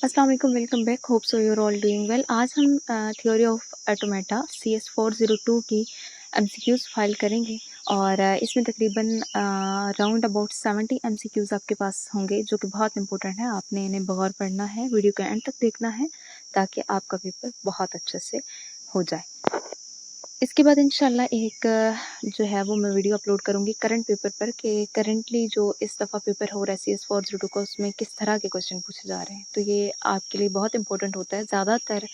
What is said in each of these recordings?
अस्सलाम वालेकुम, welcome back. Hope so you're all doing well. आज हम थ्योरी ऑफ ऑटोमेटा CS 402 की MCQs फाइल करेंगे और इसमें तकरीबन राउंड अबाउट 70 MCQs आपके पास होंगे जो कि बहुत इंपॉर्टेंट है। आपने इन्हें बगौर पढ़ना है, वीडियो के एंड तक देखना है ताकि आपका पेपर बहुत अच्छे से हो जाए। इसके बाद इंशाल्लाह एक जो है वो मैं वीडियो अपलोड करूँगी करंट पेपर पर कि करंटली जो इस दफ़ा पेपर हो रहा है CS 402 का उसमें किस तरह के क्वेश्चन पूछे जा रहे हैं। तो ये आपके लिए बहुत इंपॉर्टेंट होता है। ज़्यादातर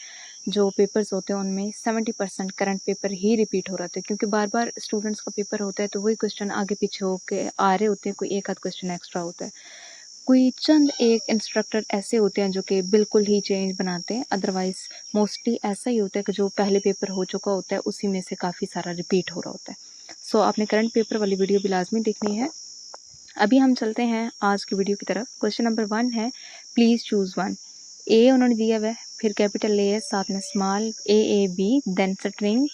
जो पेपर्स होते हैं उनमें 70% करंट पेपर ही रिपीट हो रहा था क्योंकि बार बार स्टूडेंट्स का पेपर होता है तो वही क्वेश्चन आगे पीछे होके आ रहे होते हैं, कोई एक आध क्वेश्चन एक्स्ट्रा होता है। कोई चंद एक इंस्ट्रक्टर ऐसे होते हैं जो कि बिल्कुल ही चेंज बनाते हैं, अदरवाइज़ मोस्टली ऐसा ही होता है कि जो पहले पेपर हो चुका होता है उसी में से काफ़ी सारा रिपीट हो रहा होता है। सो आपने करंट पेपर वाली वीडियो भी लाजमी देखनी है। अभी हम चलते हैं आज की वीडियो की तरफ। क्वेश्चन नंबर 1 है, प्लीज़ चूज़ वन। ए उन्होंने दिया हुआ है, फिर कैपिटल ए है, साथ में small A B, then string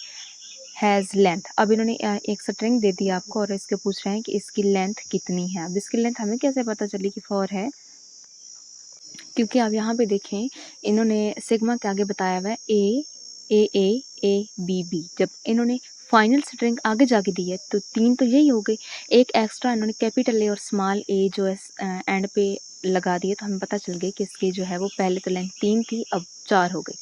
has length. अब इन्होंने एक स्ट्रिंग दे दी आपको और इसके पूछ रहे हैं कि इसकी लेंथ कितनी है। अब इसकी लेंथ हमें कैसे पता चली कि 4 है, क्योंकि आप यहाँ पे देखें इन्होंने सिग्मा के आगे बताया हुआ है ए बी बी। जब इन्होंने फाइनल स्ट्रिंग आगे जाके दी है तो 3 तो यही हो गई, एक एक्स्ट्रा इन्होंने कैपिटल ए और स्मॉल ए जो है एंड पे लगा दिए तो हमें पता चल गया कि इसकी जो है वो पहले तो लेंथ 3 थी, अब 4 हो गई।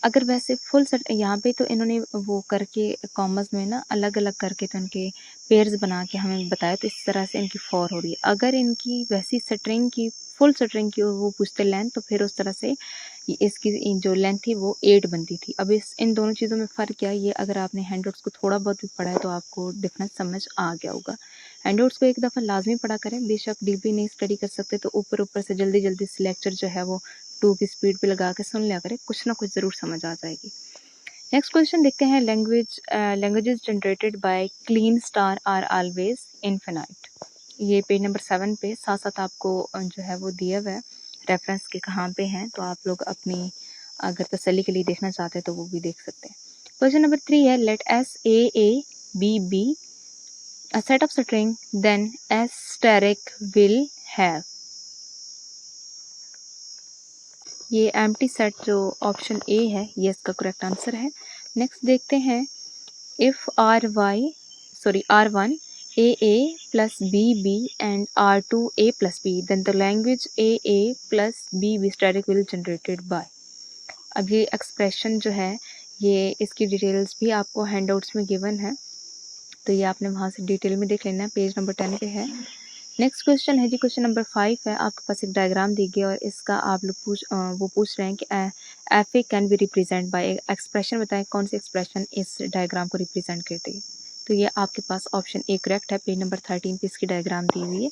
अगर वैसे फुल सेट यहाँ पे तो इन्होंने वो करके कॉमर्स में ना अलग अलग करके तो उनके पेयर्स बना के हमें बताया, तो इस तरह से इनकी 4 हो रही है। अगर इनकी वैसी स्ट्रिंग की फुल स्ट्रिंग की वो पूछते लेंथ तो फिर उस तरह से इसकी जो लेंथ थी वो 8 बनती थी। अब इन दोनों चीज़ों में फ़र्क क्या है, ये अगर आपने हैंडआउट्स को थोड़ा बहुत भी पढ़ा है तो आपको डिफरेंस समझ आ गया होगा। हैंडआउट्स को एक दफ़ा लाजमी पढ़ा करें, बेशक डीपली नहीं स्टडी कर सकते तो ऊपर ऊपर से जल्दी जल्दी से लेक्चर जो है वो 2 की स्पीड पे लगा के सुन लिया करें, कुछ ना कुछ ज़रूर समझ आ जाएगी। नेक्स्ट क्वेश्चन देखते हैं, languages generated by Kleene star are always infinite. ये पेज नंबर 7 पे साथ साथ आपको जो है वो दिया हुआ है रेफरेंस के कहाँ पे हैं, तो आप लोग अपनी अगर तसल्ली के लिए देखना चाहते हैं तो वो भी देख सकते हैं। क्वेश्चन नंबर 3 है, late A B a set of string then asterisk will have। ये एम्प्टी सेट जो ऑप्शन ए है ये इसका करेक्ट आंसर है। नेक्स्ट देखते हैं, if R1 A plus B and R2 A plus B then the language A plus B static will generated by। अब ये एक्सप्रेशन जो है ये इसकी डिटेल्स भी आपको हैंडआउट्स में गिवन है तो ये आपने वहाँ से डिटेल में देख लेना है, पेज नंबर 10 पे है। नेक्स्ट क्वेश्चन है जी, क्वेश्चन नंबर 5 है, आपके पास एक डायग्राम दी गई और इसका आप लोग वो पूछ रहे हैं कि F A can B represent by expression. बताएं कौन सी एक्सप्रेशन इस डायग्राम को रिप्रेजेंट करती है। तो ये आपके पास ऑप्शन ए करेक्ट है, पेज नंबर 13 पे इसकी डायग्राम दी हुई है।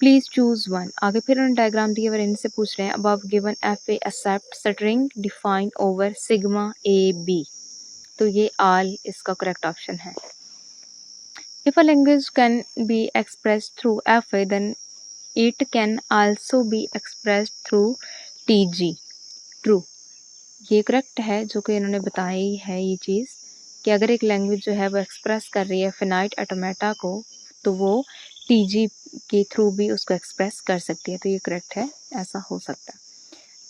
Please choose one. आगे फिर उन्होंने डायग्राम दी है और इनसे पूछ रहे हैं, above given F A accept string define over sigma A B. तो ये आल इसका करेक्ट ऑप्शन है। If a language can be expressed through FA, then it can also be expressed through TG। True। ये correct है जो कि इन्होंने बताई है ये चीज़ कि अगर एक लैंग्वेज जो है वो एक्सप्रेस कर रही है फिनाइट ऑटोमेटा को तो वो TG के थ्रू भी उसको एक्सप्रेस कर सकती है। तो ये करेक्ट है, ऐसा हो सकता है।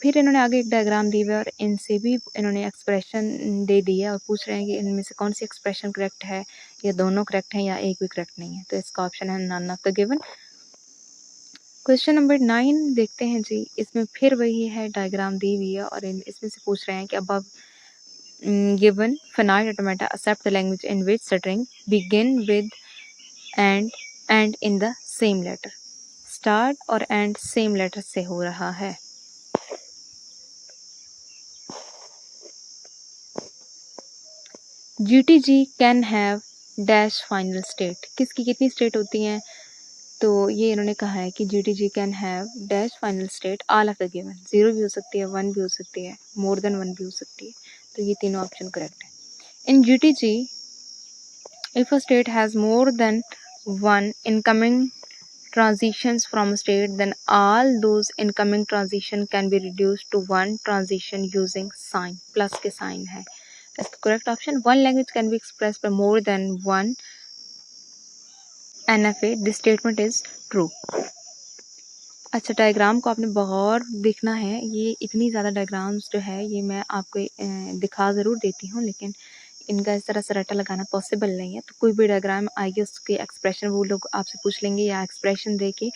फिर इन्होंने आगे एक डायग्राम दी हुई है और इनसे भी इन्होंने एक्सप्रेशन दे दी है और पूछ रहे हैं कि इनमें से कौन सी एक्सप्रेशन करेक्ट है, या दोनों करेक्ट हैं या एक भी करेक्ट नहीं है। तो इसका ऑप्शन है none of the given. Question number 9 देखते हैं जी, इसमें फिर वही है डायग्राम दी हुई है और इसमें से पूछ रहे हैं कि above given finite automata accept the language in which string begin with and in the same letter. Start और एंड सेम लेटर से हो रहा है। GTG can have dash final state. किसकी कितनी स्टेट होती हैं, तो ये इन्होंने कहा है कि GTG can have dash final state all of the given. 0 भी हो सकती है, 1 भी हो सकती है, मोर देन 1 भी हो सकती है। तो ये तीनों ऑप्शन करेक्ट है। In GTG if a state has more than 1 incoming transitions from a state, then all those incoming transition can be reduced to one transition using sign। Plus के sign है इसका correct option. One language can be express bye more than one NFA, this statement is true. अच्छा, diagram को आपने बहुत देखना है। ये इतनी ज़्यादा डायग्राम्स जो है ये मैं आपको दिखा ज़रूर देती हूँ, लेकिन इनका इस तरह से रट्टा लगाना पॉसिबल नहीं है। तो कोई भी डायग्राम आएगी उसके एक्सप्रेशन वो लोग आपसे पूछ लेंगे, या एक्सप्रेशन दे के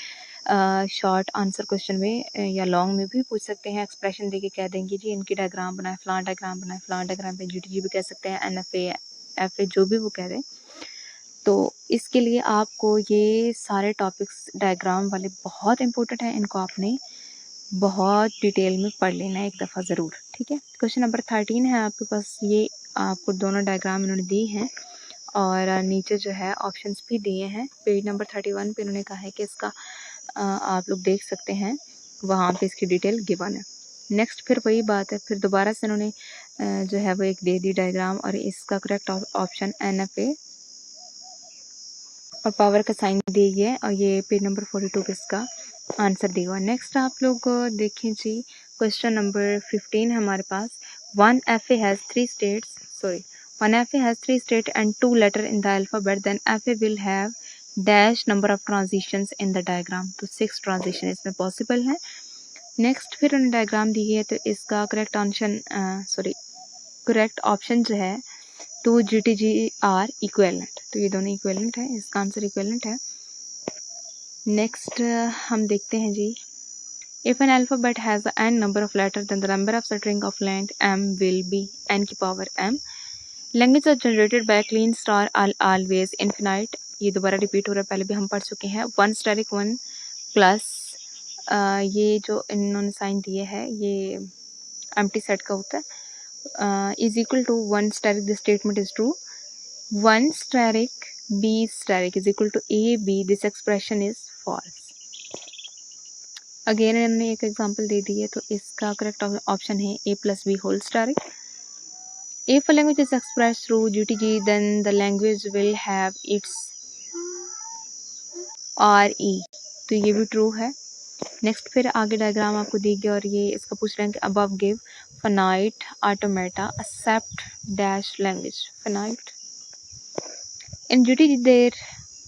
शॉर्ट आंसर क्वेश्चन में या लॉन्ग में भी पूछ सकते हैं। एक्सप्रेशन दे के कह देंगे जी इनकी डायग्राम बनाए, फलां डायग्राम बनाए, फलां डायग्राम पे जीटीजी भी कह सकते हैं, एनएफए एफए जो भी वो कह दें। तो इसके लिए आपको ये सारे टॉपिक्स डायग्राम वाले बहुत इंपॉर्टेंट हैं, इनको आपने बहुत डिटेल में पढ़ लेना है एक दफ़ा ज़रूर, ठीक है। क्वेश्चन नंबर 13 है आपके पास। ये आपको दोनों डायग्राम इन्होंने दी हैं और नीचे जो है ऑप्शंस भी दिए हैं। पेज नंबर 31 पे इन्होंने कहा है कि इसका आप लोग देख सकते हैं, वहाँ पे इसकी डिटेल गिवन है। नेक्स्ट फिर वही बात है, फिर दोबारा से इन्होंने जो है वो एक दे दी डायग्राम, और इसका करेक्ट ऑप्शन एनएफए और पावर का साइन दिया गया है, और ये पेज नंबर 42 पे इसका आंसर दिया हुआ। नेक्स्ट आप लोग देखें जी, क्वेश्चन नंबर 15 हमारे पास। One FA has 3 states, sorry, one FA has 3 states and 2 letters in the alphabet, then FA will have dash number of transitions in the diagram. तो 6 ट्रांजिशन इसमें पॉसिबल है। नेक्स्ट फिर उन्होंने डायग्राम दी है, तो इसका करेक्ट ऑप्शन करेक्ट ऑप्शन जो है 2 GTG आर इक्वेलेंट, तो ये दोनों इक्वेलेंट है, इसका आंसर इक्वेलेंट है। नेक्स्ट हम देखते हैं जी, if an alphabet has n number of letters then the number of string of length m will be n की power m. Languages are generated by a clean star always infinite, ये दोबारा repeat हो रहा है, पहले भी हम पढ़ चुके हैं। वन स्टेरिक वन प्लस ये जो इन्होंने साइन दिए है ये एम्प्टी सेट का होता है, is equal to one asterisk, this statement is true. One asterisk b asterisk is equal to a b, this expression is false. Again इन्होंने एक एग्जांपल दे दी है, तो इसका करेक्ट ऑप्शन है a plus B whole asterisk. If a language is expressed through GTG, then the language will have its RE, तो ये भी ट्रू है। नेक्स्ट फिर आगे डायग्राम आपको दी गई, और ये इसका पूछ रहे हैं कि above give finite automata accept dash language. Finite in GTG there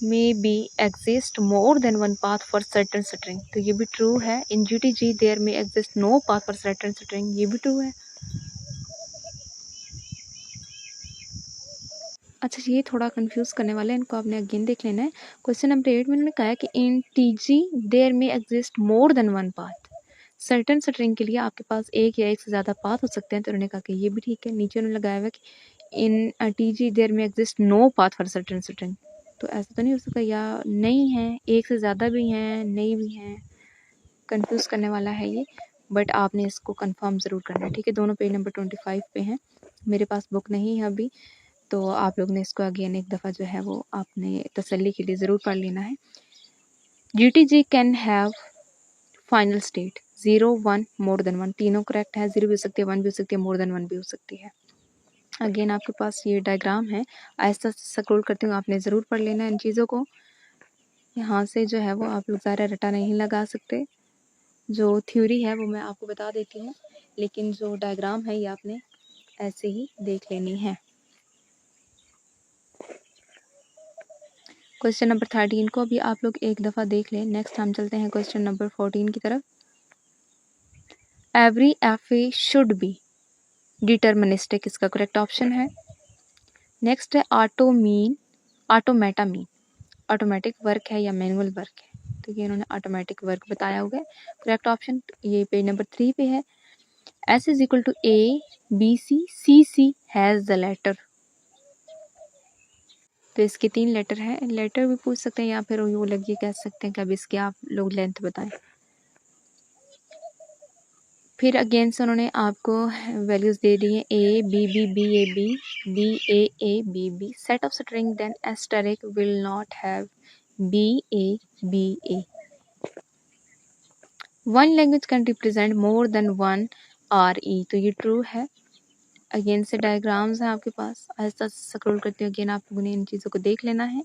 may be exist more than one path for certain string, तो ये भी ट्रू है। In GTG there may exist no path for certain string, ये भी true है। अच्छा, ये थोड़ा कंफ्यूज करने वाला है, इनको आपने अगेन देख लेना है। क्वेश्चन नंबर 8 में उन्होंने कहा है कि इन TG देयर में एग्जिस्ट मोर than one path, certain string के लिए आपके पास एक या एक से ज़्यादा पाथ हो सकते हैं, तो उन्होंने कहा कि ये भी ठीक है। नीचे उन्होंने लगाया हुआ है कि इन TG देयर में exist no path for certain string, तो ऐसा तो नहीं हो सकता, या नहीं है, एक से ज़्यादा भी हैं, नहीं भी हैं, कंफ्यूज करने वाला है ये, बट आपने इसको कंफर्म ज़रूर करना है, ठीक है। दोनों पेज नंबर 25 पे हैं, मेरे पास बुक नहीं है अभी, तो आप लोग ने इसको अगेन एक दफ़ा जो है वो आपने तसल्ली के लिए ज़रूर पढ़ लेना है। GTG can have final state 0 1 more than 1, तीनों करेक्ट है, 0 भी हो सकती है, 1 भी हो सकती है, मोर देन 1 भी हो सकती है। अगेन आपके पास ये डायग्राम है, आहिस्ता स्क्रॉल करती हूँ, आपने ज़रूर पढ़ लेना है इन चीज़ों को। यहाँ से जो है वो आप लोग ज़्यादा रटा नहीं लगा सकते, जो थ्योरी है वो मैं आपको बता देती हूँ, लेकिन जो डायग्राम है ये आपने ऐसे ही देख लेनी है। क्वेश्चन नंबर 13 को भी आप लोग एक दफ़ा देख लें। नेक्स्ट हम चलते हैं क्वेश्चन नंबर 14 की तरफ। Every FA should be deterministic, इसका करेक्ट ऑप्शन है। नेक्स्ट है ऑटोमेटा मीन ऑटोमेटिक वर्क है या मैनुअल वर्क है, तो ये इन्होंने ऑटोमेटिक वर्क बताया हुआ है, करेक्ट ऑप्शन ये पेज नंबर 3 पे है। S is equal to ABC, CC has the letter, तो इसके 3 लेटर हैं, लेटर भी पूछ सकते हैं या फिर वो लग ये कह सकते हैं कि अब इसके आप लोग लेंथ बताएं। फिर अगेन से उन्होंने आपको वैल्यूज़ दे दी हैं ABBBAB, set of string then asterisk will not have BABA। One language can represent more than one RE, तो ये ट्रू है। अगेन से डायग्राम्स हैं आपके पास, आहिस्ता स्क्रॉल करते हुए अगेन आप लोगों ने इन चीज़ों को देख लेना है,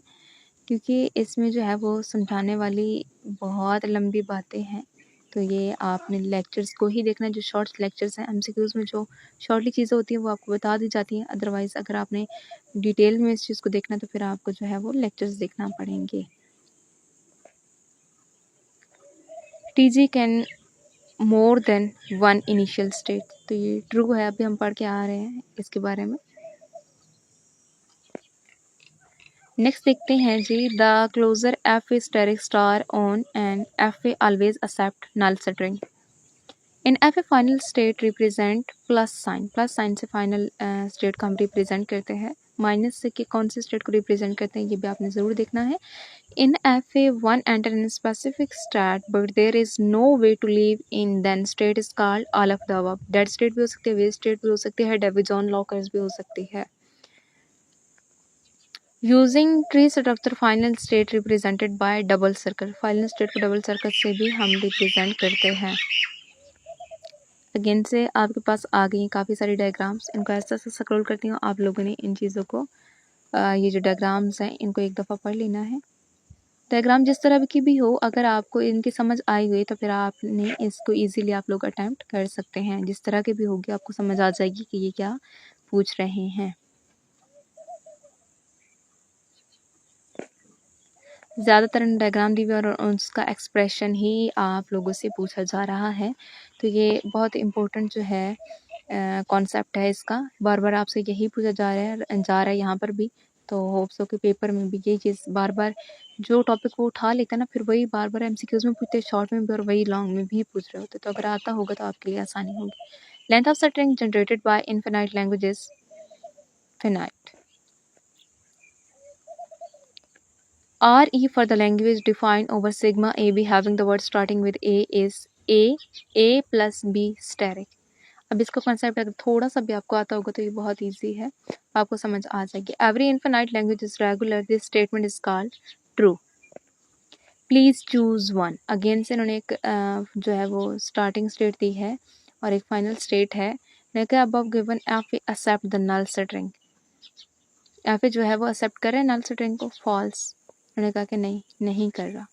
क्योंकि इसमें जो है वो समझाने वाली बहुत लंबी बातें हैं, तो ये आपने लेक्चर्स को ही देखना है। जो शॉर्ट लेक्चर्स हैं MCQs में जो शॉर्टली चीज़ें होती हैं वो आपको बता दी जाती हैं, अदरवाइज़ अगर आपने डिटेल में इस चीज़ को देखना तो फिर आपको जो है वो लेक्चर्स देखना पड़ेंगे। TG can more than one initial state. तो ये ट्रू है, अभी हम पढ़ के आ रहे हैं इसके बारे में। नेक्स्ट देखते हैं जी, the closure F is asterisk star on and F A always accept null string. In F A final state represent plus sign से फाइनल स्टेट को हम रिप्रेजेंट करते हैं। माइनस से कि कौन से स्टेट को रिप्रेजेंट करते हैं ये भी आपने ज़रूर देखना है। In FA, one enter in a specific state, but there is no way to leave in then state is called all of the above. Dead state भी हो सकती है, waste state भी हो सकती है, Davison lockers भी हो सकती है। Using tree structure, final state represented by double circle. Final state को double circle से भी हम represent करते हैं। अगेन से आपके पास आ गई काफ़ी सारी डायग्राम्स, इनको ऐसा ऐसा स्क्रॉल करती हूँ, आप लोगों ने इन चीज़ों को ये जो डायग्राम्स हैं इनको एक दफ़ा पढ़ लेना है। डायग्राम जिस तरह की भी हो, अगर आपको इनकी समझ आई हुई तो फिर आपने इसको इजीली आप लोग अटैम्प्ट कर सकते हैं। जिस तरह के भी होगी आपको समझ आ जाएगी कि ये क्या पूछ रहे हैं। ज़्यादातर डायग्राम दी हुई और उसका एक्सप्रेशन ही आप लोगों से पूछा जा रहा है, तो ये बहुत इम्पोर्टेंट जो है कॉन्सेप्ट है इसका। बार बार आपसे यही पूछा जा रहा है यहाँ पर भी, तो होप्स हो के पेपर में भी यही चीज़ बार बार जो टॉपिक वो उठा लेते हैं ना, फिर वही बार बार एमसीक्यूज में पूछते हैं, शॉर्ट में भी और वही लॉन्ग में भी पूछ रहे होते, तो अगर आता होगा तो आपके लिए आसानी होगी। Length of string generated by infinite languages finite. RE for the language defined over sigma AB having the word starting with A is A plus B steric। अब इसका कॉन्सेप्ट अगर थोड़ा सा भी आपको आता होगा तो ये बहुत इजी है, आपको समझ आ जाएगी। Every infinite language is regular, this statement is called true. Please choose one. Again से इन्होंने एक जो है वो स्टार्टिंग स्टेट दी है और एक फाइनल स्टेट है। Above given F accept the null string. F जो है वो एक्सेप्ट कर रहे हैं नल स्ट्रिंग को, फॉल्स। उन्होंने कहा कि नहीं कर रहा।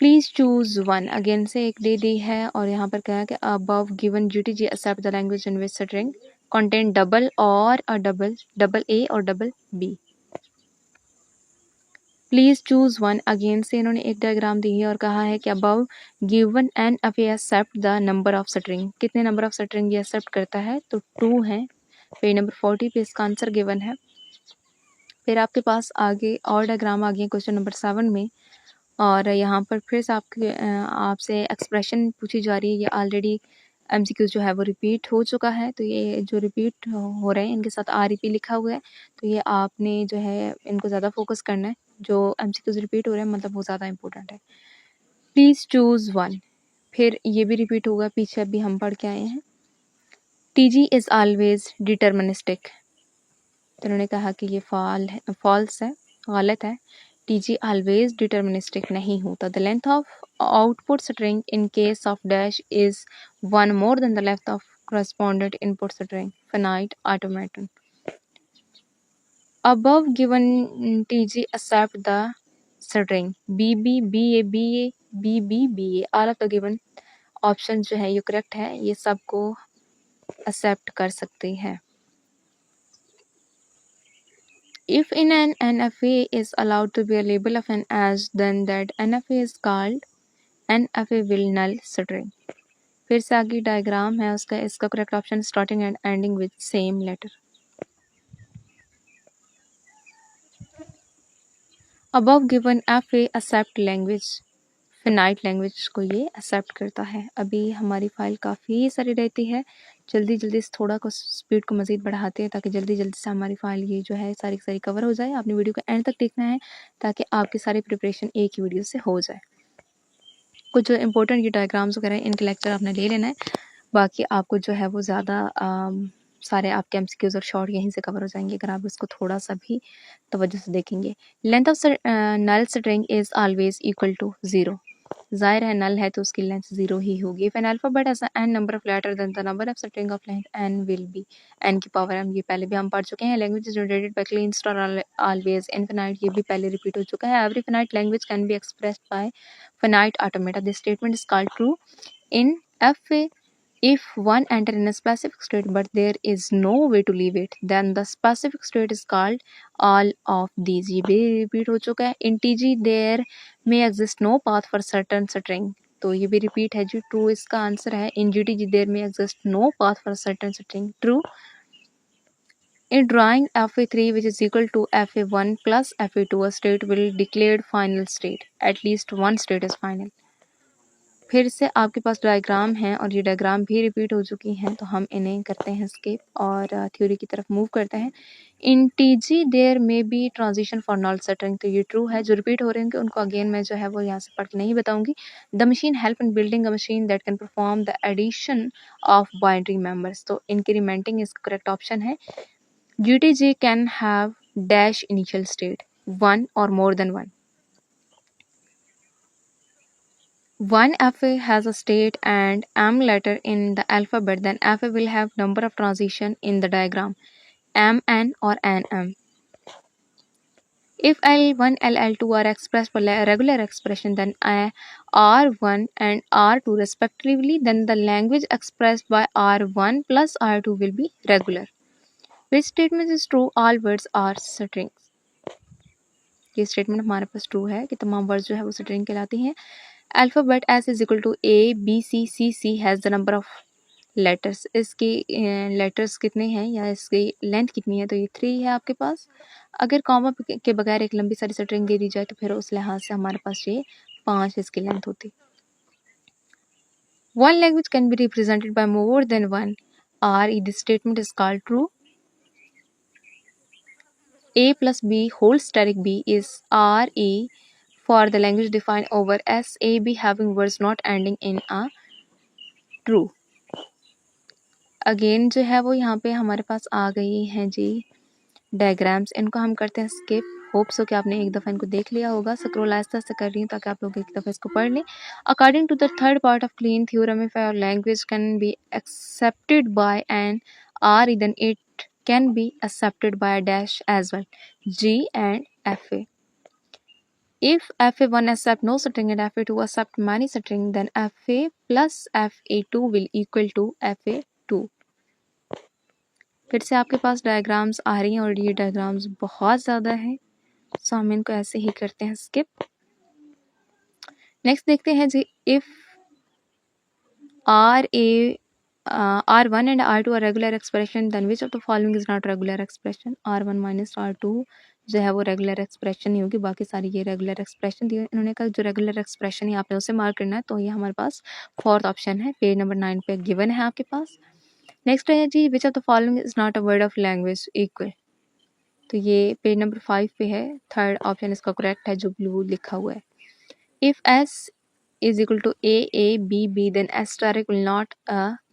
Please choose one. अगेन से एक दे दी है और यहाँ पर कहा कि above given GTG accept the language in which string contain double और डबल ए और double B. Please choose one. Again से इन्होंने एक डायग्राम दी है और कहा है कि above given N F accept the number of string. कितने नंबर ऑफ स्ट्रिंग ये एक्सेप्ट करता है, तो 2 है। पेज नंबर 40 पे इसका आंसर गिवन है। फिर आपके पास आगे और डायग्राम आ गए क्वेश्चन नंबर 7 में, और यहाँ पर फिर से आपसे एक्सप्रेशन पूछी जा रही है। ये ऑलरेडी एमसीक्यू जो है वो रिपीट हो चुका है, तो ये जो रिपीट हो रहे हैं इनके साथ REP लिखा हुआ है, तो ये आपने जो है इनको ज़्यादा फोकस करना है। जो एमसीक्यूज रिपीट हो रहे हैं मतलब वो ज़्यादा इंपॉर्टेंट है। Please choose one. फिर ये भी रिपीट होगा, पीछे अभी हम पढ़ के आए हैं। TG is always deterministic. तो उन्होंने कहा कि ये फॉल्स है, गलत है। TG ऑलवेज डिटर्मिनिस्टिक नहीं होता। The length of output string in case of dash is 1 more than the length of correspondent input string finite automaton। Above given TG accept the string BB BA BA BB BA। all of the given option जो है ये correct है, ये सबको accept कर सकते हैं। If in an NFA is allowed to be a label of an as, then that NFA is called NFA will null string। फिर से आगे डायग्राम है उसका, इसका correct option starting and ending with same letter. Above given FA accept language finite language को ये एक्सेप्ट करता है। अभी हमारी फाइल काफ़ी सारी रहती है, जल्दी जल्दी से थोड़ा को स्पीड को मज़ीद बढ़ाते हैं ताकि जल्दी जल्दी से हमारी फाइल ये जो है सारी सारी कवर हो जाए। आपने वीडियो को एंड तक देखना है ताकि आपकी सारी प्रिपरेशन एक ही वीडियो से हो जाए। कुछ जो इंपॉर्टेंट ये डायग्राम्स वगैरह इनके लेक्चर आपने ले लेना है, बाकी आपको जो है वो ज़्यादा सारे आपके एमसीक्यूज और शॉर्ट यहीं से कवर हो जाएंगे अगर आप इसको थोड़ा सा भी तवज्जो से देखेंगे। Length of null string is always equal to 0। जाहिर है नल है तो उसकी लेंथ 0 ही होगी। If an alphabet has n number of letter then the number of string of length n will be n की पावर m। ये पहले भी हम पढ़ चुके हैं। Language generated by Kleene star always infinite, ये भी पहले रिपीट हो चुका है। Every finite language can be expressed by finite automata। This statement is called true in FA if one enter in a specific state but there is no way to leave it, then the specific state is called all of these। ये भी repeat हो चुका है। in TG there may exist no path for certain string तो ये भी repeat है जी, true इसका आंसर है। इन GTG देयर में exist no path for certain string, true. In drawing Fa3 which is equal to Fa1 plus Fa2, a state will declared final state. At least one state is final. फिर से आपके पास diagram है और ये diagram भी repeat हो चुकी हैं, तो हम इन्हें करते हैं स्किप और थ्योरी की तरफ मूव करते हैं। In TG there may be transition for null string, तो ये ट्रू है। जो रिपीट हो रहे हैं उनको अगेन मैं जो है वो यहाँ से पढ़ के नहीं बताऊंगी। The machine help in building a machine that can perform the addition of binary members, तो इंक्रीमेंटिंग इसका करेक्ट ऑप्शन है। GTG can have dash initial state, one or more than one. One FA has a state and M letter in the alphabet, then FA will have number of transition in the diagram, MN or NM. If L1, L2 are expressed by regular expression, then R1 and R2 respectively, then the language expressed by R1 plus R2 will be regular. Which statement is true? All words are strings. ये statement हमारे पास true है कि तमाम words जो है वो string कहलाती हैं। Alphabet S is equal to A B C C C has the number of letters, इसकी लेटर्स कितने हैं या इसकी लेंथ कितनी है, तो ये 3 है आपके पास। अगर कॉमा के बगैर एक लंबी सारी स्ट्रिंग दे दी जाए तो फिर उस लिहाज से हमारे पास ये 5 इसकी लेंथ होती। One language can be represented by more than one R E, this statement is called true. A plus B whole steric B is RE for the language defined over SAB having words not ending in a, true। Again जो है वो यहाँ पे हमारे पास आ गई हैं जी diagrams, इनको हम करते हैं स्किप। होप सो कि आपने एक दफ़ा इनको देख लिया होगा। स्क्रॉल आहिस्ता से कर रही हूँ ताकि आप लोग एक दफ़ा इसको पढ़ लें। According to the third part of Kleene theorem, if your language can be accepted by an R then it can be accepted by a dash as well, G and FA. If FA1 accept no string and FA2 accept many string, then FA plus FA2 will equal to FA2। फिर से आपके पास diagrams आ रही हैं और ये diagrams बहुत ज़्यादा हैं, सो हम इनको ऐसे ही करते हैं स्किप। नेक्स्ट देखते हैं जी, if R1 and R2 are regular expression, then which of the following is not regular expression? R1 minus R2 जो है वो रेगुलर एक्सप्रेशन नहीं होगी, बाकी सारी ये रेगुलर एक्सप्रेशन दी है। इन्होंने कहा जो रेगुलर एक्सप्रेशन है आपने उसे मार्क करना है, तो ये हमारे पास फोर्थ ऑप्शन है, पेज नंबर 9 पे गिवन है आपके पास। नेक्स्ट है जी, which of the following is not a word of language equal, तो ये पेज नंबर 5 पे है, थर्ड ऑप्शन इसका करेक्ट है जो ब्लू लिखा हुआ है। If S is equal to A B B, then S steric will not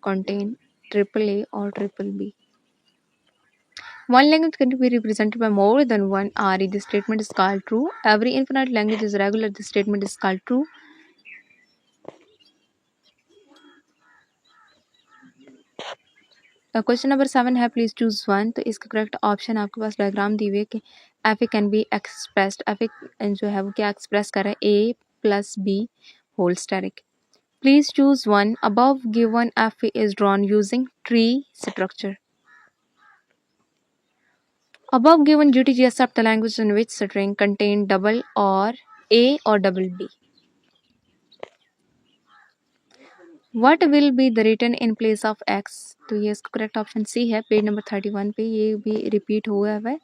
contain triple A or triple B. One language can be represented by more than one RE, this statement is called true। Every infinite language is regular, this statement is called true। Question number 7 है, please choose one, तो इसका correct option आपके पास diagram दी हुई है कि F A can be expressed, F A जो है वो क्या एक्सप्रेस कर रहा है, A plus B whole asterisk. Please choose one. Above given F is drawn using tree structure. Above given GTG accept the language in which string contain double or A or double B. What will be the written in place of X? तो ये इसका correct option C है, page number 31 पे ये भी repeat हुआ है।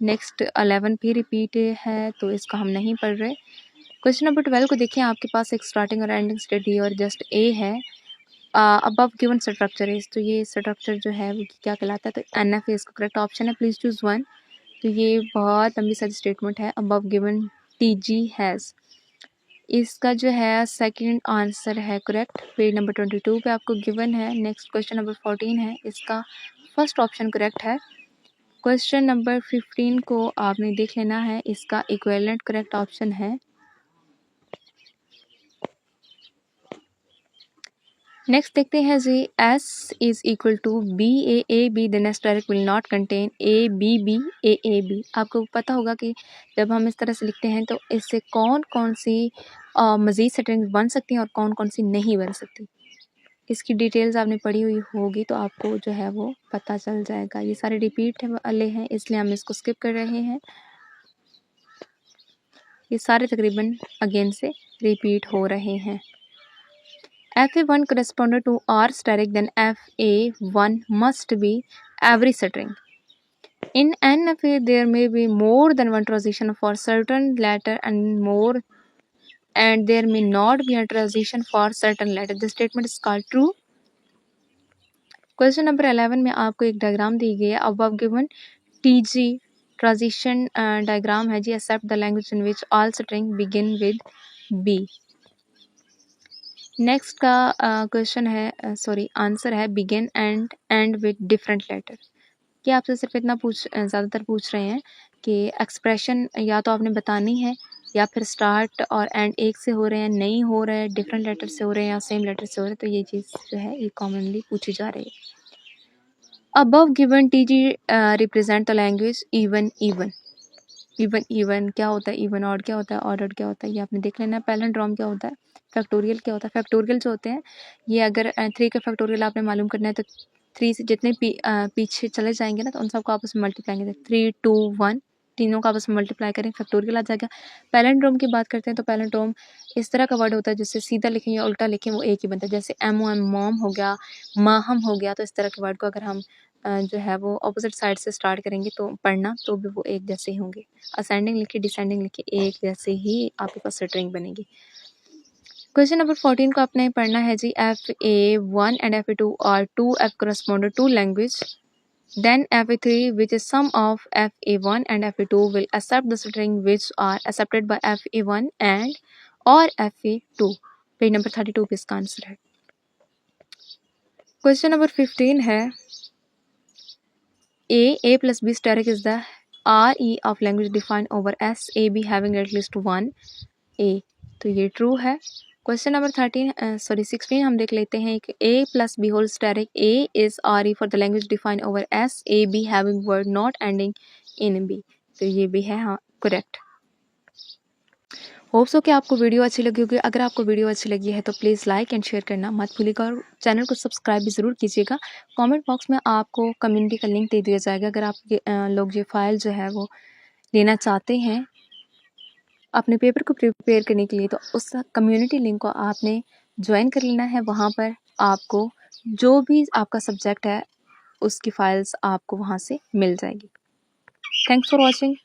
Next 11 भी रिपीट है, तो इसका हम नहीं पढ़ रहे। क्वेश्चन नंबर 12 को देखिए, आपके पास एक स्टार्टिंग और एंडिंग स्टेट डी और जस्ट ए है। अबव गिवन स्ट्रक्चर इज, तो ये स्ट्रक्चर जो है वो क्या कहलाता है, तो एन एफ इसका करेक्ट ऑप्शन है। प्लीज चूज वन, तो ये बहुत लंबी सारी स्टेटमेंट है। Above given T G has, इसका जो है सेकंड आंसर है करेक्ट, पेज नंबर 22 पे आपको गिवन है। नेक्स्ट क्वेश्चन नंबर 14 है, इसका फर्स्ट ऑप्शन करेक्ट है। क्वेश्चन नंबर 15 को आपने देख लेना है, इसका इक्विवेलेंट करेक्ट ऑप्शन है। नेक्स्ट देखते हैं जी, S is equal to B A B, the next direct will not contain A B B A B. आपको पता होगा कि जब हम इस तरह से लिखते हैं तो इससे कौन कौन सी मज़ीद सेटिंग्स बन सकती हैं और कौन कौन सी नहीं बन सकती, इसकी डिटेल्स आपने पढ़ी हुई होगी तो आपको जो है वो पता चल जाएगा। ये सारे रिपीट वाले हैं इसलिए हम इसको स्किप कर रहे हैं, ये सारे तकरीबन अगेन से रिपीट हो रहे हैं। FA1 corresponded to R static, then FA1 must be every string. In NFA, there may be more than one transition for certain letter and there may not be a transition for certain letter. The statement is called true. Question number 11 में आपको एक diagram दी गई है. above given TG transition diagram है जी. accept the language in which all string begin with B. Next का question है sorry answer है begin and end with different letter. कि आपसे सिर्फ इतना ज़्यादातर पूछ रहे हैं कि एक्सप्रेशन या तो आपने बतानी है या फिर स्टार्ट और एंड एक से हो रहे हैं, नहीं हो रहे हैं, डिफरेंट लेटर से हो रहे हैं या सेम लेटर से हो रहे हैं. तो ये चीज़ जो है ये कॉमनली पूछी जा रही है. Above given TG represent the language even even क्या होता है, इवन ऑड क्या होता है, ऑर्डर्ड क्या होता है, ये आपने देख लेना है. पैलिंड्रोम क्या होता है, फैक्टोरियल क्या होता है. फैक्टोरियल जो होते हैं ये अगर 3 का फैक्टोरियल आपने मालूम करना है तो 3 से जितने पीछे चले जाएंगे ना तो उन सबको आपस में मल्टीप्लाई करेंगे. 3 2 1 तीनों का आपस में मल्टीप्लाई करें, फैक्टोरियल आ जाएगा. पैलिंड्रोम की बात करते हैं तो पैलिंड्रोम इस तरह का वर्ड होता है जिससे सीधा लिखें या उल्टा लिखें वो एक ही बनता है. जैसे MOM मॉम हो गया, माहम हो गया. तो इस तरह के वर्ड को अगर हम जो है वो ऑपोजिट साइड से स्टार्ट करेंगे तो पढ़ना तो भी वो एक जैसे ही होंगे. असेंडिंग लिखिए, डिसेंडिंग लिखिए, एक जैसे ही आपके पास स्ट्रिंग बनेगी. क्वेश्चन नंबर 14 को आपने पढ़ना है जी. FA1 and FA2 are 2F corresponded to language. Then FA3 which is sum of FA1 and FA2 will accept the string which are accepted by FA1 and or FA2. Page number 32 पे इसका answer है. Question number 15 है A plus B static is the RE of language defined over S A B having at least one A. तो ये true है. Question number 16 हम देख लेते हैं कि A plus B whole static A is RE for the language defined over S A B having word not ending in B. तो ये भी है हाँ करेक्ट. होप सो कि आपको वीडियो अच्छी लगी होगी. अगर आपको वीडियो अच्छी लगी है तो प्लीज़ लाइक एंड शेयर करना मत भूलिएगा और चैनल को सब्सक्राइब भी ज़रूर कीजिएगा. कमेंट बॉक्स में आपको कम्युनिटी का लिंक दे दिया जाएगा. अगर आप लोग ये फाइल जो है वो लेना चाहते हैं अपने पेपर को प्रिपेयर करने के लिए तो उस कम्युनिटी लिंक को आपने ज्वाइन कर लेना है. वहाँ पर आपको जो भी आपका सब्जेक्ट है उसकी फाइल्स आपको वहाँ से मिल जाएगी. Thanks for watching.